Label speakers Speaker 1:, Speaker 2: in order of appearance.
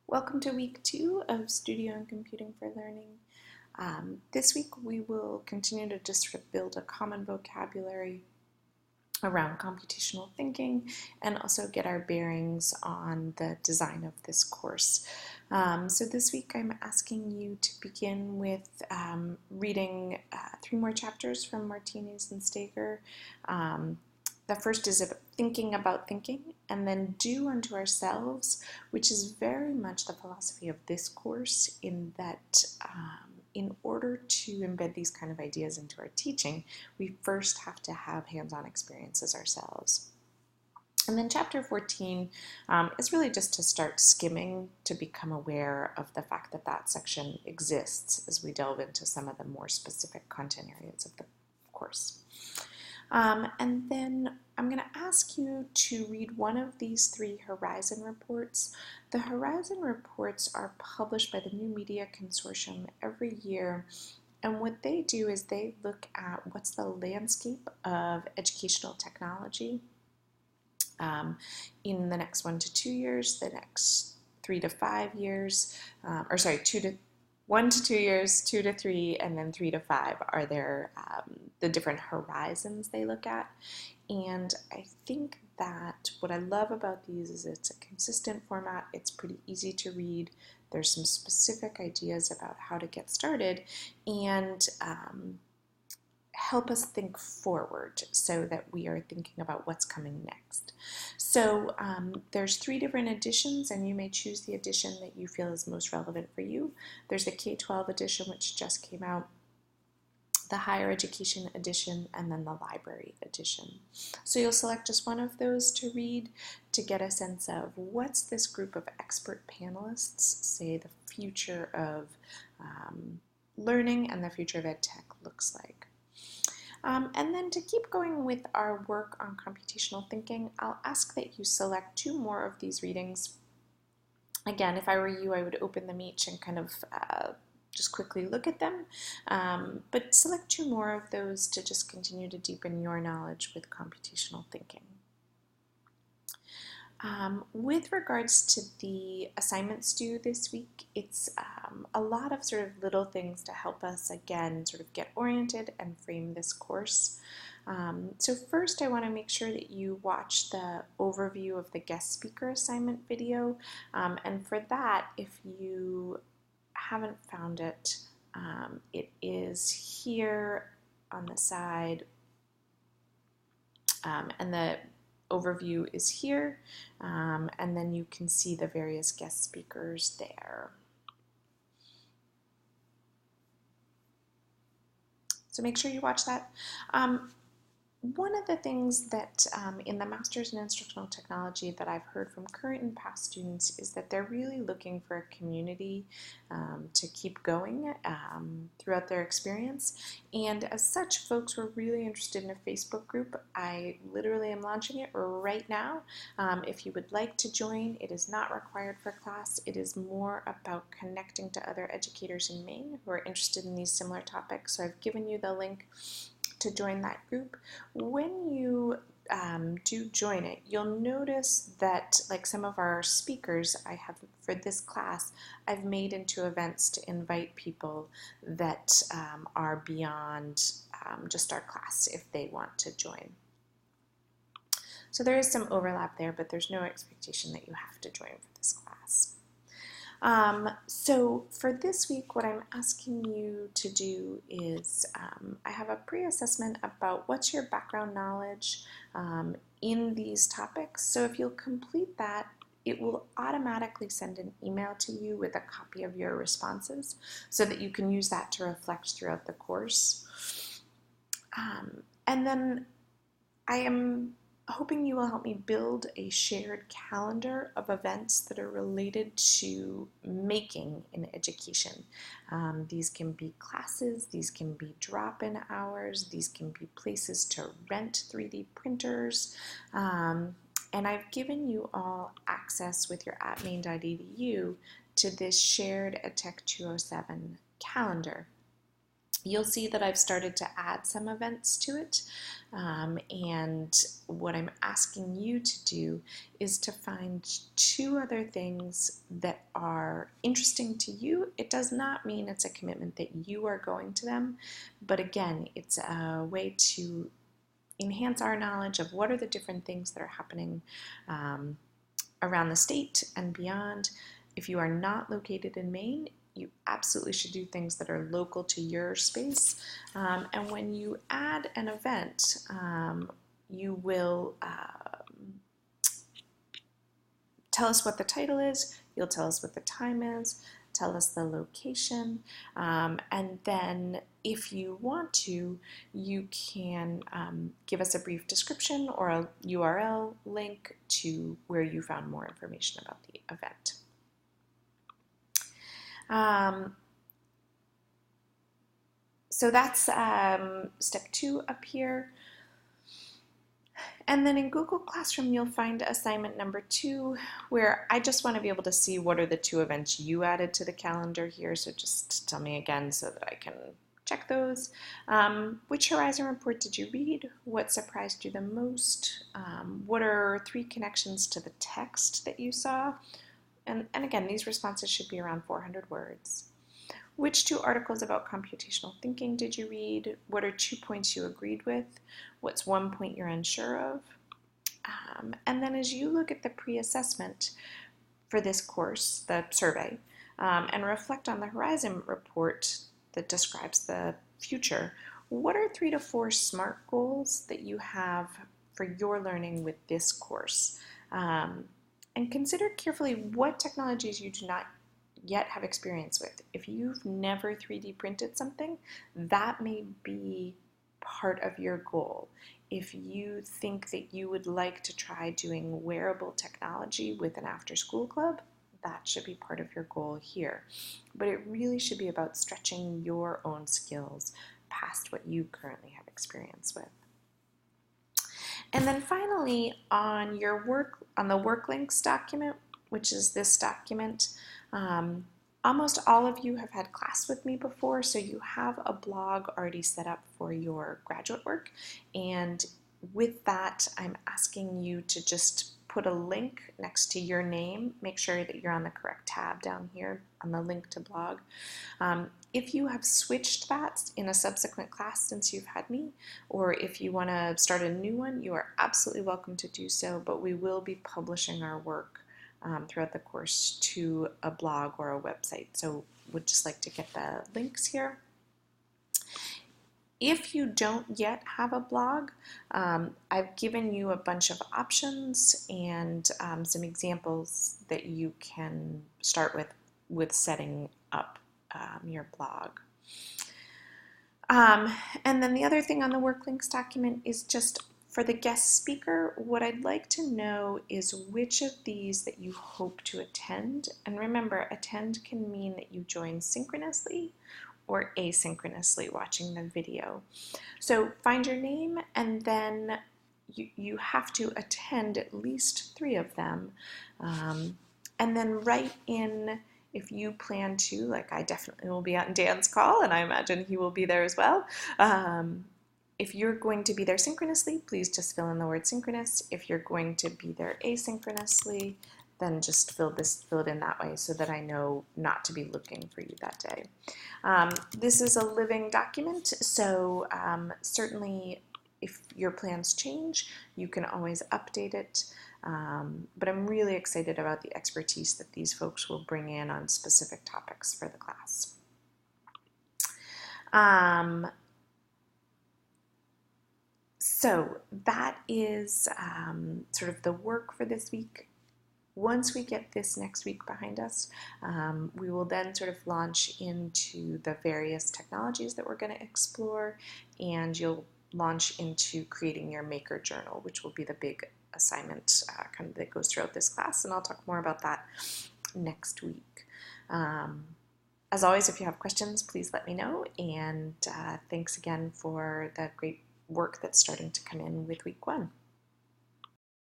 Speaker 1: Welcome to week 2 of Studio and Computing for Learning. This week we will continue to just build a common vocabulary around computational thinking and also get our bearings on the design of this course. So this week I'm asking you to begin with reading 3 more chapters from Martinez and Steger. The first is thinking about thinking, and then do unto ourselves, which is very much the philosophy of this course, in that in order to embed these kind of ideas into our teaching, we first have to have hands-on experiences ourselves. And then chapter 14 is really just to start skimming, to become aware of the fact that that section exists as we delve into some of the more specific content areas of the course. And then I'm going to ask you to read one of these 3 Horizon reports. The Horizon reports are published by the New Media Consortium every year, and what they do is they look at what's the landscape of educational technology in the next 1 to 2 years, the next 3 to 5 years, 1 to 2 years, 2 to 3, and then 3 to 5 are the different horizons they look at. And I think that what I love about these is it's a consistent format, it's pretty easy to read, there's some specific ideas about how to get started, and help us think forward so that we are thinking about what's coming next. So there's 3 different editions, and you may choose the edition that you feel is most relevant for you. There's the K-12 edition, which just came out, the higher education edition, and then the library edition. So you'll select just one of those to read to get a sense of what's this group of expert panelists say the future of learning and the future of ed tech looks like. And then to keep going with our work on computational thinking, I'll ask that you select 2 more of these readings. Again, if I were you, I would open them each and kind of just quickly look at them, but select 2 more of those to just continue to deepen your knowledge with computational thinking. With regards to the assignments due this week, it's a lot of sort of little things to help us, again, sort of get oriented and frame this course. So first, I want to make sure that you watch the overview of the guest speaker assignment video, and for that, if you haven't found it, it is here on the side, and the overview is here, and then you can see the various guest speakers there. So make sure you watch that. One of the things that in the Masters in Instructional Technology that I've heard from current and past students is that they're really looking for a community to keep going throughout their experience. And as such, folks were really interested in a Facebook group. I literally am launching it right now. If you would like to join, it is not required for class. It is more about connecting to other educators in Maine who are interested in these similar topics. So I've given you the link to join that group. When you do join it, you'll notice that, like some of our speakers I have for this class, I've made into events to invite people that are beyond just our class if they want to join. So there is some overlap there, but there's no expectation that you have to join for this class. So for this week, what I'm asking you to do is I have a pre-assessment about what's your background knowledge in these topics. So if you'll complete that, it will automatically send an email to you with a copy of your responses so that you can use that to reflect throughout the course. And then I am hoping you will help me build a shared calendar of events that are related to making in education. These can be classes, these can be drop-in hours, these can be places to rent 3D printers, and I've given you all access with your @maine.edu to this shared EdTech 207 calendar. You'll see that I've started to add some events to it, and what I'm asking you to do is to find 2 other things that are interesting to you. It does not mean it's a commitment that you are going to them, but again, it's a way to enhance our knowledge of what are the different things that are happening around the state and beyond. If you are not located in Maine, you absolutely should do things that are local to your space. And when you add an event, you will tell us what the title is, you'll tell us what the time is, tell us the location, and then if you want to, you can give us a brief description or a URL link to where you found more information about the event. So that's step 2 up here. And then in Google Classroom, you'll find assignment number 2, where I just want to be able to see what are the 2 events you added to the calendar here. So just tell me again so that I can check those. Which Horizon report did you read? What surprised you the most? What are 3 connections to the text that you saw? And again, these responses should be around 400 words. Which 2 articles about computational thinking did you read? What are 2 points you agreed with? What's 1 point you're unsure of? And then as you look at the pre-assessment for this course, the survey, and reflect on the Horizon report that describes the future, what are 3 to 4 SMART goals that you have for your learning with this course? And consider carefully what technologies you do not yet have experience with. If you've never 3D printed something, that may be part of your goal. If you think that you would like to try doing wearable technology with an after-school club, that should be part of your goal here. But it really should be about stretching your own skills past what you currently have experience with. And then finally, on the work links document, which is this document, almost all of you have had class with me before, so you have a blog already set up for your graduate work. And with that, I'm asking you to just put a link next to your name. Make sure that you're on the correct tab down here on the link to blog. If you have switched that in a subsequent class since you've had me, or if you want to start a new one, you are absolutely welcome to do so, but we will be publishing our work throughout the course to a blog or a website. So would just like to get the links here. If you don't yet have a blog, I've given you a bunch of options and some examples that you can start with setting up your blog. And then the other thing on the work links document is just for the guest speaker, what I'd like to know is which of these that you hope to attend. And remember, attend can mean that you join synchronously or asynchronously watching the video. So find your name, and then you have to attend at least 3 of them. And then write in if you plan to, like I definitely will be on Dan's call, and I imagine he will be there as well. If you're going to be there synchronously, please just fill in the word synchronous. If you're going to be there asynchronously, then just fill it in that way so that I know not to be looking for you that day. This is a living document, so certainly if your plans change, you can always update it. But I'm really excited about the expertise that these folks will bring in on specific topics for the class. So that is sort of the work for this week. Once we get this next week behind us, we will then sort of launch into the various technologies that we're going to explore, and you'll launch into creating your maker journal, which will be the big assignment kind of that goes throughout this class, and I'll talk more about that next week. As always, if you have questions, please let me know, and thanks again for the great work that's starting to come in with week 1.